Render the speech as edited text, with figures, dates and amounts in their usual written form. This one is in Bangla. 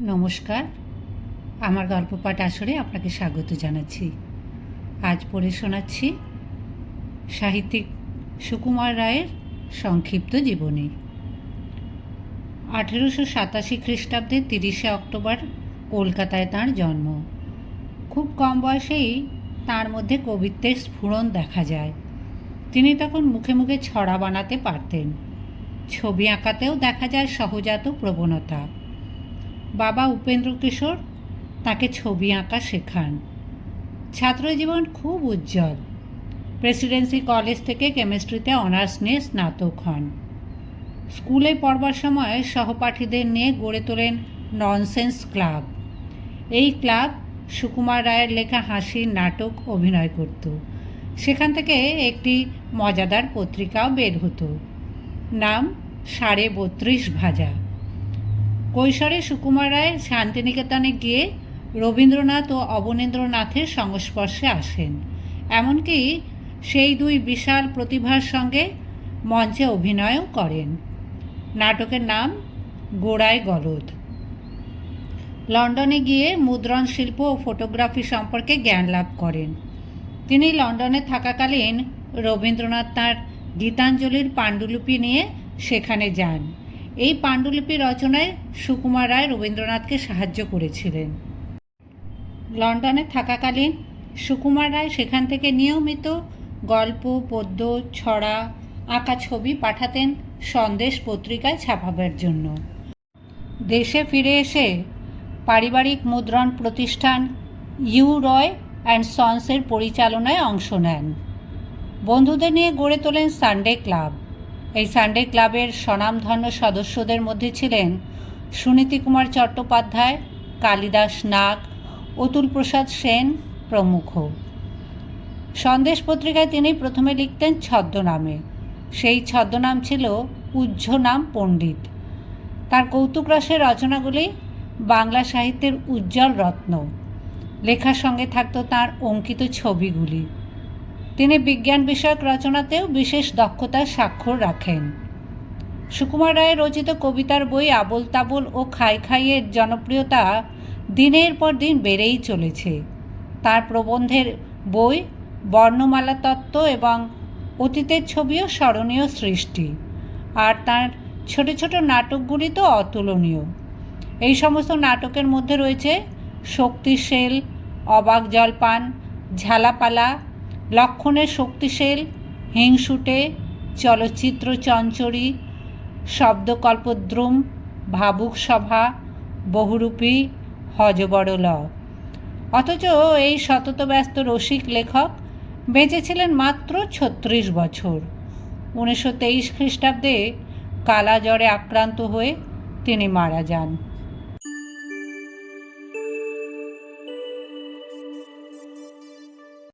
নমস্কার, আমার গল্প পাঠ আসরে আপনাকে স্বাগত জানাচ্ছি। আজ পড়ে শোনাচ্ছি সাহিত্যিক সুকুমার রায়ের সংক্ষিপ্ত জীবনী। 1887 খ্রিস্টাব্দে 30শে অক্টোবর কলকাতায় তাঁর জন্ম। খুব কম বয়সেই তাঁর মধ্যে কবিত্বের স্ফুরণ দেখা যায়। তিনি তখন মুখে মুখে ছড়া বানাতে পারতেন। ছবি আঁকাতেও দেখা যায় সহজাত প্রবণতা। বাবা উপেন্দ্র কিশোর তাকে ছবি আঁকা শেখান। ছাত্রজীবন খুব উজ্জ্বল। প্রেসিডেন্সি কলেজ থেকে কেমিস্ট্রিতে অনার্স নিয়ে স্নাতক হন। স্কুলে পড়বার সময় সহপাঠীদের নিয়ে গড়ে তোলেন ননসেন্স ক্লাব। এই ক্লাব সুকুমার রায়ের লেখা হাসির নাটক অভিনয় করত। সেখান থেকে একটি মজাদার পত্রিকাও বের হতো, নাম 32.5 ভাজা। কৈশোরে সুকুমার রায় শান্তিনিকেতনে গিয়ে রবীন্দ্রনাথ ও অবনীন্দ্রনাথের সংস্পর্শে আসেন। এমনকি সেই দুই বিশাল প্রতিভার সঙ্গে মঞ্চে অভিনয়ও করেন। নাটকের নাম গোড়ায় গলদ। লন্ডনে গিয়ে মুদ্রণ শিল্প ও ফটোগ্রাফি সম্পর্কে জ্ঞান লাভ করেন। তিনি লন্ডনে থাকাকালীন রবীন্দ্রনাথ তাঁর গীতাঞ্জলির পাণ্ডুলিপি নিয়ে সেখানে যান। এই পাণ্ডুলিপি রচনায় সুকুমার রায় রবীন্দ্রনাথকে সাহায্য করেছিলেন। লন্ডনে থাকাকালীন সুকুমার রায় সেখান থেকে নিয়মিত গল্প, পদ্য, ছড়া, আঁকা ছবি পাঠাতেন সন্দেশ পত্রিকায় ছাপাবার জন্য। দেশে ফিরে এসে পারিবারিক মুদ্রণ প্রতিষ্ঠান ইউ রয় অ্যান্ড সন্সের পরিচালনায় অংশ নেন। বন্ধুদের নিয়ে গড়ে তোলেন সানডে ক্লাব। এই সানডে ক্লাবের স্বনামধন্য সদস্যদের মধ্যে ছিলেন সুনীতি কুমার চট্টোপাধ্যায়, কালিদাস নাগ, অতুল প্রসাদ সেন প্রমুখ। সন্দেশ পত্রিকায় তিনি প্রথমে লিখতেন ছদ্মনামে। সেই ছদ্মনাম ছিল উজ্জ্বনাম পণ্ডিত। তার কৌতুকরসের রচনাগুলি বাংলা সাহিত্যের উজ্জ্বল রত্ন। লেখার সঙ্গে থাকত তাঁর অঙ্কিত ছবিগুলি। তিনি বিজ্ঞান বিষয়ক রচনাতেও বিশেষ দক্ষতার স্বাক্ষর রাখেন। সুকুমার রায়ের রচিত কবিতার বই আবোল তাবোল ও খাই খাইয়ের জনপ্রিয়তা দিনের পর দিন বেড়েই চলেছে। তার প্রবন্ধের বই বর্ণমালা তত্ত্ব এবং অতীতের ছবিও স্মরণীয় সৃষ্টি। আর তার ছোট ছোট নাটকগুলি তো অতুলনীয়। এই সমস্ত নাটকের মধ্যে রয়েছে শক্তিশেল, অবাক জলপান, ঝালাপালা, লক্ষণের শক্তিশেল, হিংসুটে, চলচ্চিত্র চঞ্চরী, শব্দকল্পদ্রুম, ভাবুক সভা, বহুরূপী, হযবরল। অথচ এই সতত ব্যস্ত রসিক লেখক বেঁচেছিলেন মাত্র 36 বছর। 1923 খ্রিস্টাব্দে কালা জ্বরে আক্রান্ত হয়ে তিনি মারা যান।